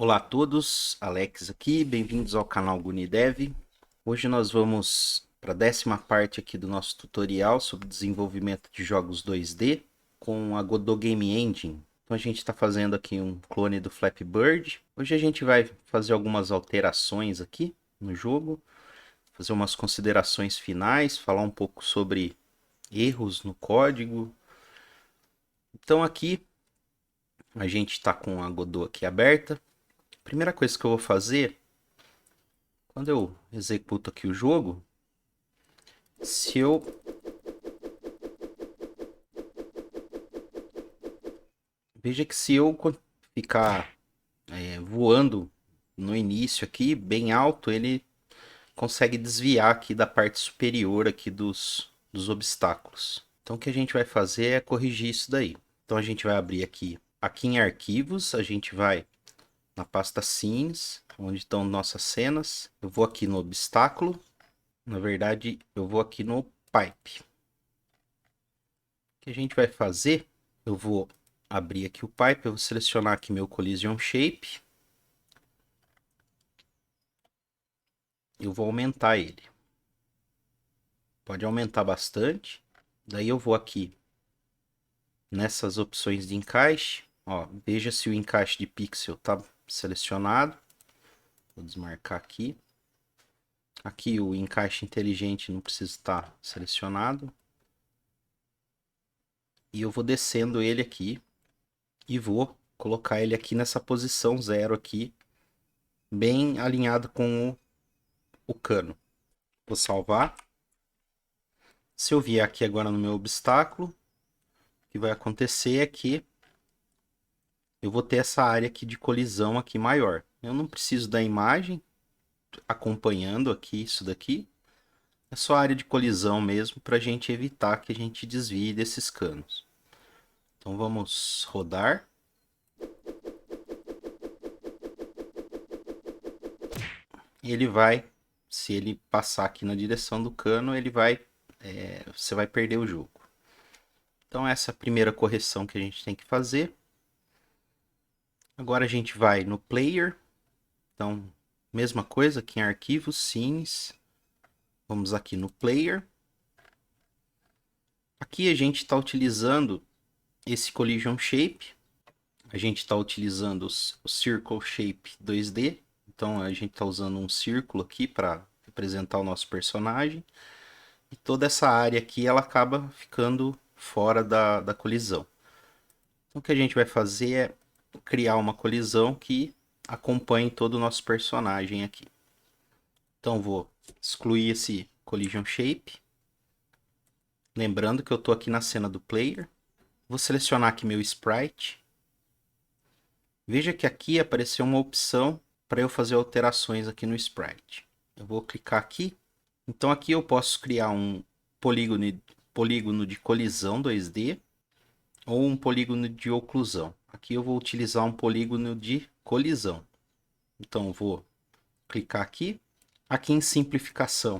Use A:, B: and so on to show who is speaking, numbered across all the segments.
A: Olá a todos, Alex aqui, bem-vindos ao canal Gunidev. Hoje nós vamos para a 10ª parte aqui do nosso tutorial sobre desenvolvimento de jogos 2D com a Godot Game Engine. Então a gente está fazendo aqui um clone do Flappy Bird. Hoje a gente vai fazer algumas alterações aqui no jogo, fazer umas considerações finais, falar um pouco sobre erros no código. Então aqui a gente está com a Godot aqui aberta. Primeira coisa que eu vou fazer, quando eu executo aqui o jogo, se eu veja que se eu ficar voando no início aqui, bem alto, ele consegue desviar aqui da parte superior aqui dos obstáculos. Então o que a gente vai fazer é corrigir isso daí. Então a gente vai abrir aqui em arquivos, a gente vai na pasta Scenes, onde estão nossas cenas. Eu vou aqui no obstáculo, na verdade eu vou aqui no Pipe. O que a gente vai fazer, eu vou abrir aqui o Pipe, eu vou selecionar aqui meu Collision Shape. Eu vou aumentar ele. Pode aumentar bastante. Daí eu vou aqui nessas opções de encaixe. Ó, veja se o encaixe de pixel está selecionado. Vou desmarcar aqui. Aqui o encaixe inteligente não precisa estar selecionado. E eu vou descendo ele aqui e vou colocar ele aqui nessa posição 0 aqui, bem alinhado com o cano. Vou salvar. Se eu vier aqui agora no meu obstáculo, o que vai acontecer é que eu vou ter essa área aqui de colisão aqui maior. Eu não preciso da imagem acompanhando aqui isso daqui. É só a área de colisão mesmo para a gente evitar que a gente desvie desses canos. Então vamos rodar. Ele vai, se ele passar aqui na direção do cano, ele vai, você vai perder o jogo. Então essa é a primeira correção que a gente tem que fazer. Agora a gente vai no Player. Então, mesma coisa aqui em Arquivos, Scenes. Vamos aqui no Player. Aqui a gente está utilizando esse Collision Shape. A gente está utilizando o Circle Shape 2D. Então a gente está usando um círculo aqui para representar o nosso personagem. E toda essa área aqui ela acaba ficando fora da colisão. Então o que a gente vai fazer é criar uma colisão que acompanhe todo o nosso personagem aqui. Então vou excluir esse Collision Shape. Lembrando que eu estou aqui na cena do player. Vou selecionar aqui meu sprite. Veja que aqui apareceu uma opção para eu fazer alterações aqui no sprite. Eu vou clicar aqui. Então aqui eu posso criar um polígono de colisão 2D ou um polígono de oclusão. Aqui eu vou utilizar um polígono de colisão. Então eu vou clicar aqui. Aqui em simplificação,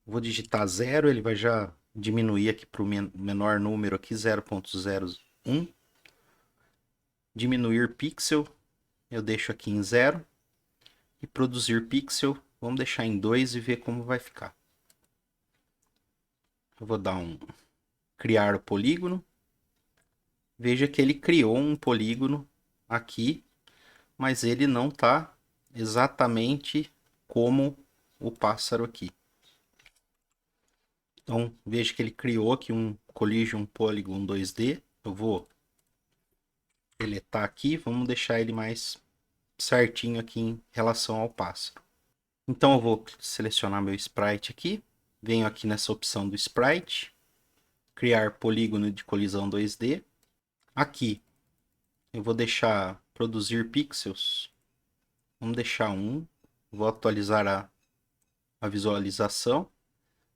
A: vou digitar 0, ele vai já diminuir aqui para o menor número aqui, 0.01. Diminuir pixel, eu deixo aqui em 0. E produzir pixel, vamos deixar em 2 e ver como vai ficar. Eu vou dar um criar o polígono. Veja que ele criou um polígono aqui, mas ele não está exatamente como o pássaro aqui. Então, veja que ele criou aqui um Collision Polygon 2D. Eu vou deletar aqui, vamos deixar ele mais certinho aqui em relação ao pássaro. Então eu vou selecionar meu sprite aqui, venho aqui nessa opção do sprite, criar polígono de colisão 2D. Aqui eu vou deixar produzir pixels, vamos deixar 1, vou atualizar a visualização.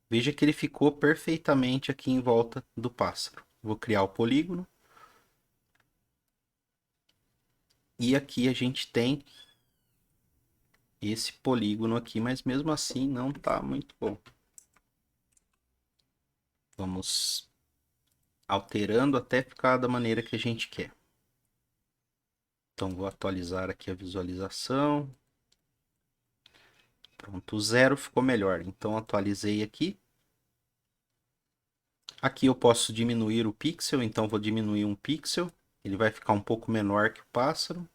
A: Veja que ele ficou perfeitamente aqui em volta do pássaro. Vou criar o polígono. E aqui a gente tem esse polígono aqui, mas mesmo assim não está muito bom. Vamos alterando até ficar da maneira que a gente quer. Então vou atualizar aqui a visualização. Pronto, o 0 ficou melhor. Então atualizei aqui. Aqui eu posso diminuir o pixel, então vou diminuir um pixel. Ele vai ficar um pouco menor que o pássaro.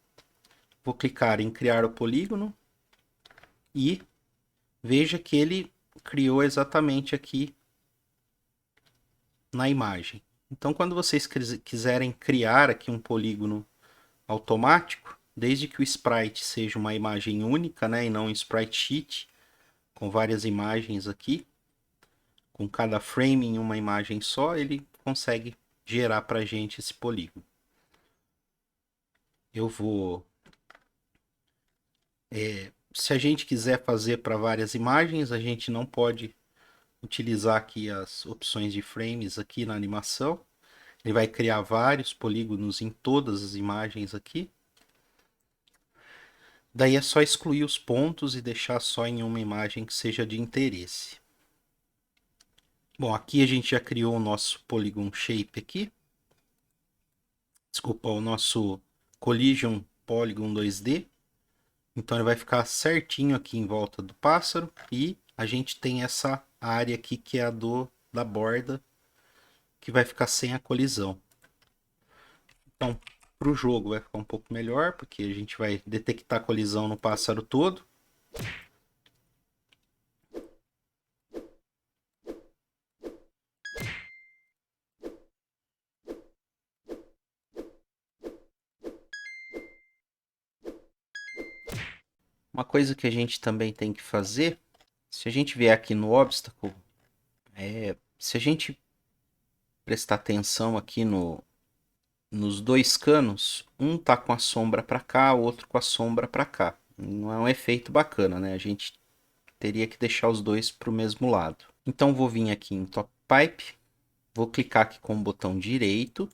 A: Vou clicar em criar o polígono. E veja que ele criou exatamente aqui na imagem. Então quando vocês quiserem criar aqui um polígono automático, desde que o sprite seja uma imagem única, né, e não um sprite sheet, com várias imagens aqui, com cada frame em uma imagem só, ele consegue gerar para a gente esse polígono. Eu vou... se a gente quiser fazer para várias imagens, a gente não pode utilizar aqui as opções de frames aqui na animação. Ele vai criar vários polígonos em todas as imagens aqui. Daí é só excluir os pontos e deixar só em uma imagem que seja de interesse. Bom, aqui a gente já criou o nosso Polygon Shape aqui. Desculpa, o nosso Collision Polygon 2D. Então ele vai ficar certinho aqui em volta do pássaro. E a gente tem essa área aqui que é a da borda, que vai ficar sem a colisão. Então, para o jogo vai ficar um pouco melhor, porque a gente vai detectar colisão no pássaro todo. Uma coisa que a gente também tem que fazer, se a gente vier aqui no Obstacle, se a gente prestar atenção aqui nos dois canos, um tá com a sombra para cá, o outro com a sombra para cá. Não é um efeito bacana, né? A gente teria que deixar os dois para o mesmo lado. Então vou vir aqui em Top Pipe, vou clicar aqui com o botão direito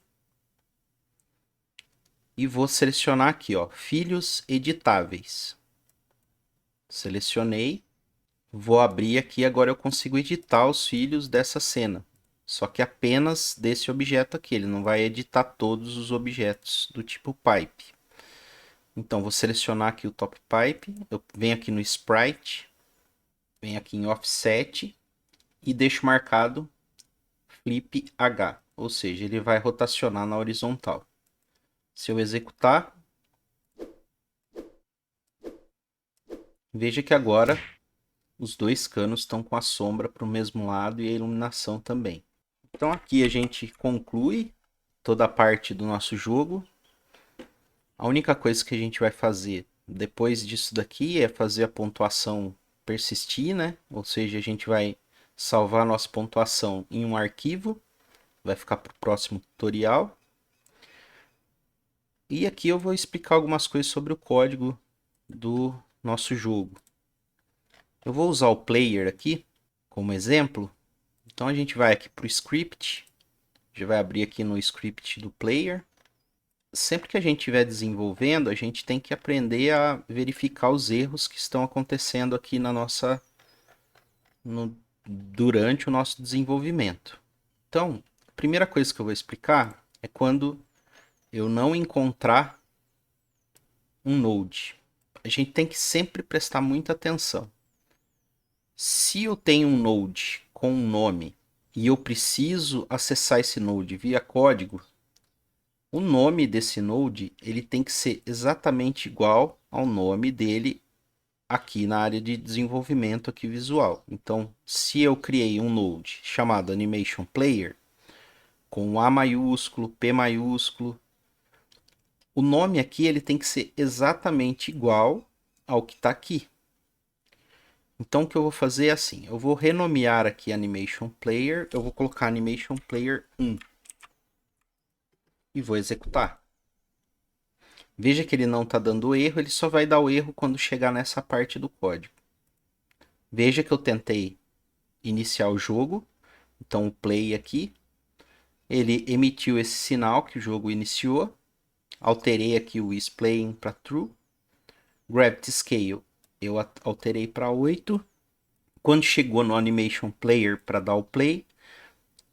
A: e vou selecionar aqui, ó, filhos editáveis. Selecionei, vou abrir aqui, agora eu consigo editar os filhos dessa cena. Só que apenas desse objeto aqui, ele não vai editar todos os objetos do tipo pipe. Então vou selecionar aqui o top pipe, eu venho aqui no sprite, venho aqui em offset e deixo marcado flip H, ou seja, ele vai rotacionar na horizontal. Se eu executar, veja que agora os dois canos estão com a sombra para o mesmo lado e a iluminação também. Então aqui a gente conclui toda a parte do nosso jogo. A única coisa que a gente vai fazer depois disso daqui é fazer a pontuação persistir, né? Ou seja, a gente vai salvar a nossa pontuação em um arquivo, vai ficar para o próximo tutorial. E aqui eu vou explicar algumas coisas sobre o código do nosso jogo. Eu vou usar o player aqui como exemplo. Então a gente vai aqui para o script, já vai abrir aqui no script do player. Sempre que a gente estiver desenvolvendo, a gente tem que aprender a verificar os erros que estão acontecendo aqui durante o nosso desenvolvimento. Então, a primeira coisa que eu vou explicar é quando eu não encontrar um node. A gente tem que sempre prestar muita atenção. Se eu tenho um node com um nome e eu preciso acessar esse node via código, o nome desse node ele tem que ser exatamente igual ao nome dele aqui na área de desenvolvimento aqui visual. Então, se eu criei um node chamado Animation Player, com A maiúsculo, P maiúsculo, o nome aqui ele tem que ser exatamente igual ao que está aqui. Então o que eu vou fazer é assim, eu vou renomear aqui Animation Player, eu vou colocar Animation Player 1 e vou executar. Veja que ele não está dando erro, ele só vai dar o erro quando chegar nessa parte do código. Veja que eu tentei iniciar o jogo, então o play aqui, ele emitiu esse sinal que o jogo iniciou, alterei aqui o isPlaying para True, Gravity Scale eu alterei para 8, quando chegou no Animation Player para dar o play,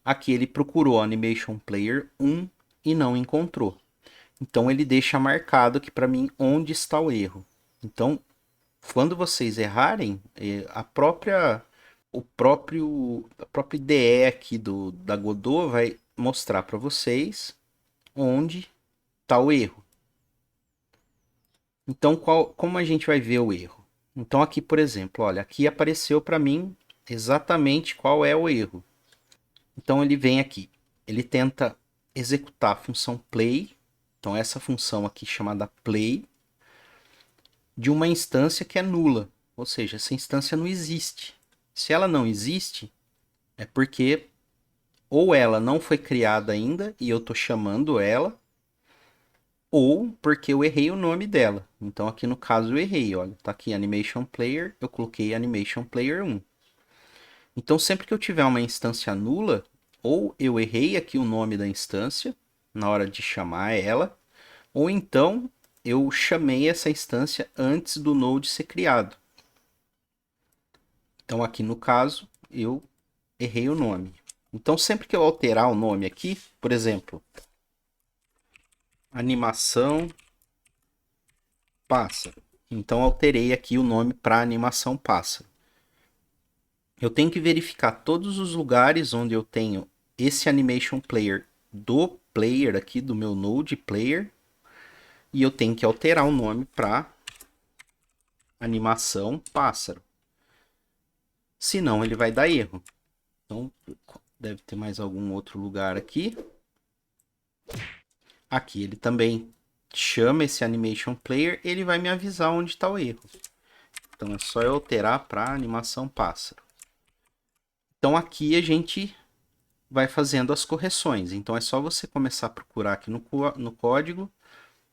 A: aqui ele procurou Animation Player 1 e não encontrou. Então ele deixa marcado aqui para mim onde está o erro. Então, quando vocês errarem, a própria IDE aqui da Godot vai mostrar para vocês onde está o erro. Então, como a gente vai ver o erro? Então aqui, por exemplo, olha, aqui apareceu para mim exatamente qual é o erro. Então ele vem aqui, ele tenta executar a função play, então essa função aqui chamada play, de uma instância que é nula, ou seja, essa instância não existe. Se ela não existe, é porque ou ela não foi criada ainda e eu estou chamando ela, ou porque eu errei o nome dela. Então aqui no caso eu errei, olha, tá aqui Animation Player, eu coloquei Animation Player 1. Então sempre que eu tiver uma instância nula, ou eu errei aqui o nome da instância na hora de chamar ela, ou então eu chamei essa instância antes do node ser criado. Então aqui no caso eu errei o nome. Então sempre que eu alterar o nome aqui, por exemplo, animação pássaro. Então alterei aqui o nome para animação pássaro. Eu tenho que verificar todos os lugares onde eu tenho esse animation player do player aqui, do meu node player, e eu tenho que alterar o nome para animação pássaro. Senão ele vai dar erro. Então deve ter mais algum outro lugar aqui. Aqui ele também chama esse animation player, ele vai me avisar onde está o erro. Então é só eu alterar para animação pássaro. Então aqui a gente vai fazendo as correções. Então é só você começar a procurar aqui no código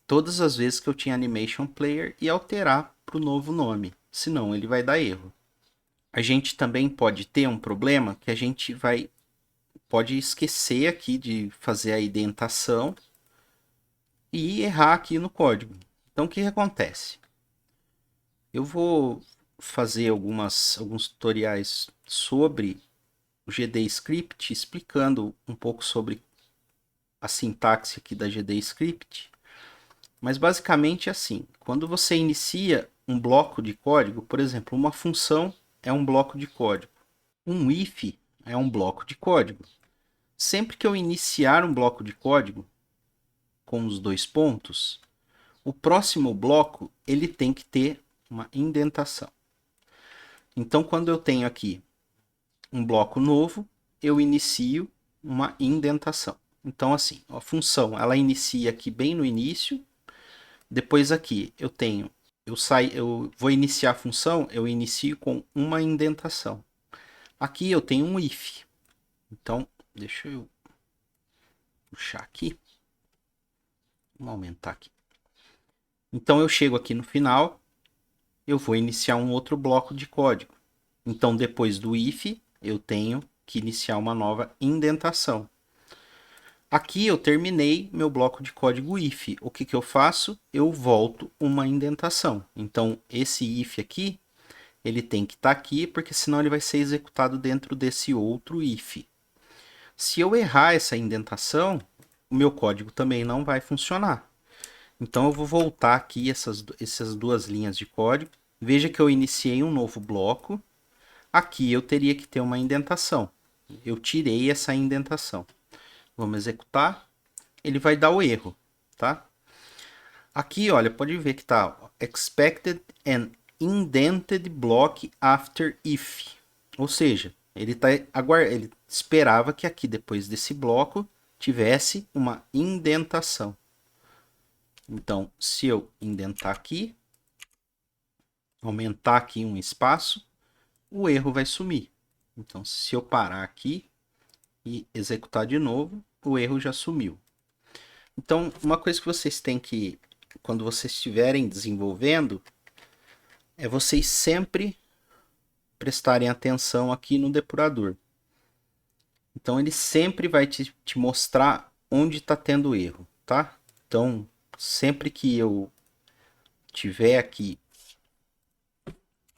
A: todas as vezes que eu tinha animation player e alterar para o novo nome. Senão ele vai dar erro. A gente também pode ter um problema que a gente pode esquecer aqui de fazer a indentação e errar aqui no código. Então o que acontece? Eu vou fazer alguns tutoriais sobre o GDScript, explicando um pouco sobre a sintaxe aqui da GDScript. Mas basicamente é assim, quando você inicia um bloco de código, por exemplo, uma função é um bloco de código. Um if é um bloco de código. Sempre que eu iniciar um bloco de código com os dois pontos, o próximo bloco ele tem que ter uma indentação. Então, quando eu tenho aqui um bloco novo, eu inicio uma indentação. Então, assim, a função ela inicia aqui bem no início. Depois aqui eu vou iniciar a função, eu inicio com uma indentação. Aqui eu tenho um if. Então, deixa eu puxar aqui. Vamos aumentar aqui. Então eu chego aqui no final, eu vou iniciar um outro bloco de código. Então depois do if, eu tenho que iniciar uma nova indentação. Aqui eu terminei meu bloco de código if. O que eu faço? Eu volto uma indentação. Então esse if aqui, ele tem que estar aqui, porque senão ele vai ser executado dentro desse outro if. Se eu errar essa indentação, o meu código também não vai funcionar. Então eu vou voltar aqui essas duas linhas de código. Veja que eu iniciei um novo bloco. Aqui eu teria que ter uma indentação. Eu tirei essa indentação. Vamos executar. Ele vai dar o erro, tá? Aqui, olha, pode ver que tá expected an indented block after if. Ou seja, ele esperava que aqui depois desse bloco tivesse uma indentação. Então, se eu indentar aqui, aumentar aqui um espaço, o erro vai sumir. Então, se eu parar aqui e executar de novo, o erro já sumiu. Então, uma coisa que vocês têm que, quando vocês estiverem desenvolvendo, é vocês sempre prestarem atenção aqui no depurador. Então, ele sempre vai te mostrar onde está tendo erro, tá? Então, sempre que eu tiver aqui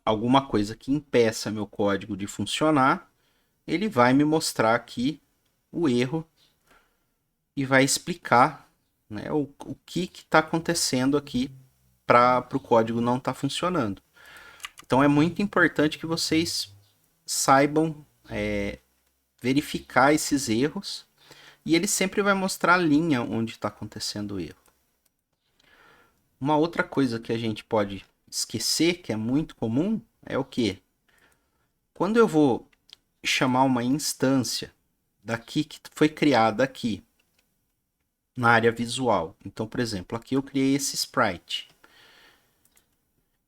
A: alguma coisa que impeça meu código de funcionar, ele vai me mostrar aqui o erro e vai explicar né? O que está acontecendo aqui para o código não estar funcionando. Então é muito importante que vocês saibam verificar esses erros e ele sempre vai mostrar a linha onde está acontecendo o erro. Uma outra coisa que a gente pode esquecer, que é muito comum, é o que? Quando eu vou chamar uma instância daqui que foi criada aqui na área visual. Então, por exemplo, aqui eu criei esse sprite.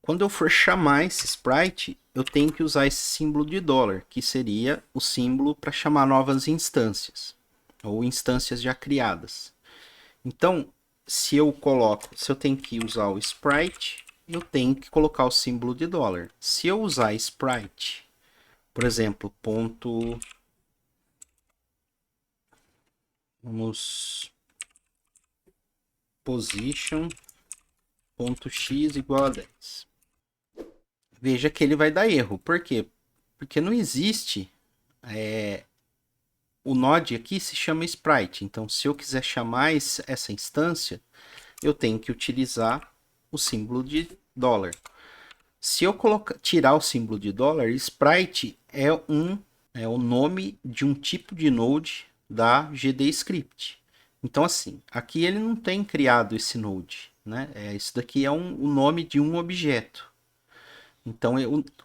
A: Quando eu for chamar esse sprite, eu tenho que usar esse símbolo de dólar, que seria o símbolo para chamar novas instâncias, ou instâncias já criadas. Então, se eu tenho que usar o sprite, eu tenho que colocar o símbolo de dólar. Se eu usar sprite, por exemplo, vamos position.x igual a 10. Veja que ele vai dar erro. Por quê? Porque não existe o node aqui se chama sprite. Então, se eu quiser chamar essa instância, eu tenho que utilizar o símbolo de dólar. Se eu tirar o símbolo de dólar, sprite é o nome de um tipo de node da GDScript. Então, assim, aqui ele não tem criado esse node, né? Isso daqui é o nome de um objeto. Então,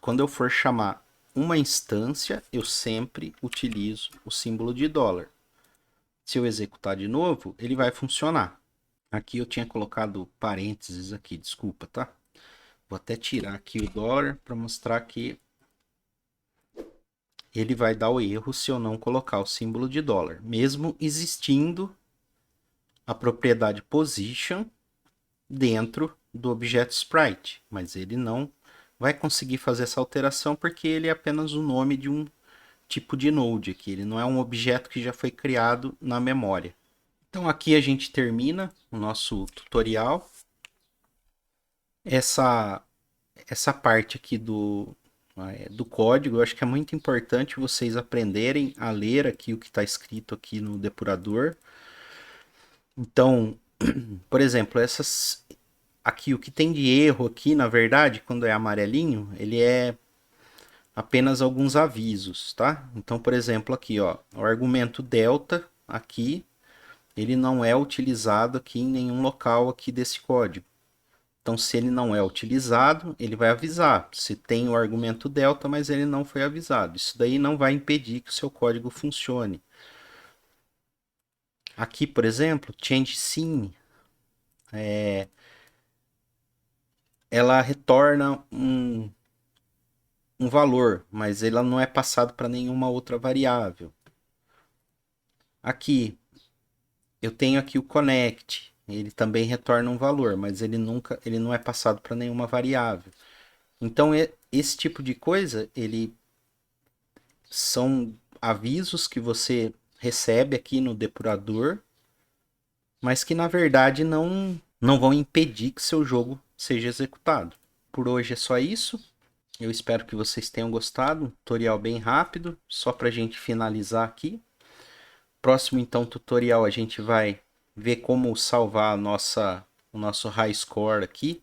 A: quando eu for chamar uma instância, eu sempre utilizo o símbolo de dólar. Se eu executar de novo, ele vai funcionar. Aqui eu tinha colocado parênteses aqui, desculpa, tá? Vou até tirar aqui o dólar para mostrar que ele vai dar o erro se eu não colocar o símbolo de dólar, mesmo existindo a propriedade position dentro do objeto sprite, mas ele não vai conseguir fazer essa alteração porque ele é apenas o nome de um tipo de node aqui, ele não é um objeto que já foi criado na memória. Então aqui a gente termina o nosso tutorial. Essa parte aqui do código, eu acho que é muito importante vocês aprenderem a ler aqui o que está escrito aqui no depurador. Então, por exemplo, aqui o que tem de erro aqui, na verdade, quando é amarelinho, ele é apenas alguns avisos, tá? Então, por exemplo, aqui, ó, o argumento delta aqui, ele não é utilizado aqui em nenhum local aqui desse código. Então, se ele não é utilizado, ele vai avisar. Se tem o argumento delta, mas ele não foi avisado. Isso daí não vai impedir que o seu código funcione. Aqui, por exemplo, change scene, ela retorna um valor, mas ela não é passado para nenhuma outra variável. Aqui, eu tenho aqui o connect, ele também retorna um valor, mas ele não é passado para nenhuma variável. Então, esse tipo de coisa, ele são avisos que você recebe aqui no depurador, mas que na verdade não vão impedir que seu jogo seja executado. Por hoje é só isso. Eu espero que vocês tenham gostado. Um tutorial bem rápido, só para a gente finalizar aqui. Próximo então tutorial a gente vai ver como salvar o nosso high score aqui,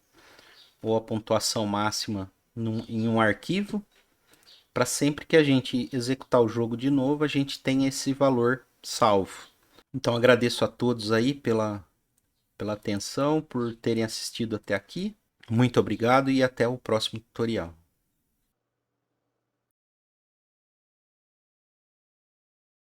A: ou a pontuação máxima em um arquivo, para sempre que a gente executar o jogo de novo, a gente tem esse valor salvo. Então agradeço a todos aí pela atenção, por terem assistido até aqui. Muito obrigado e até o próximo tutorial.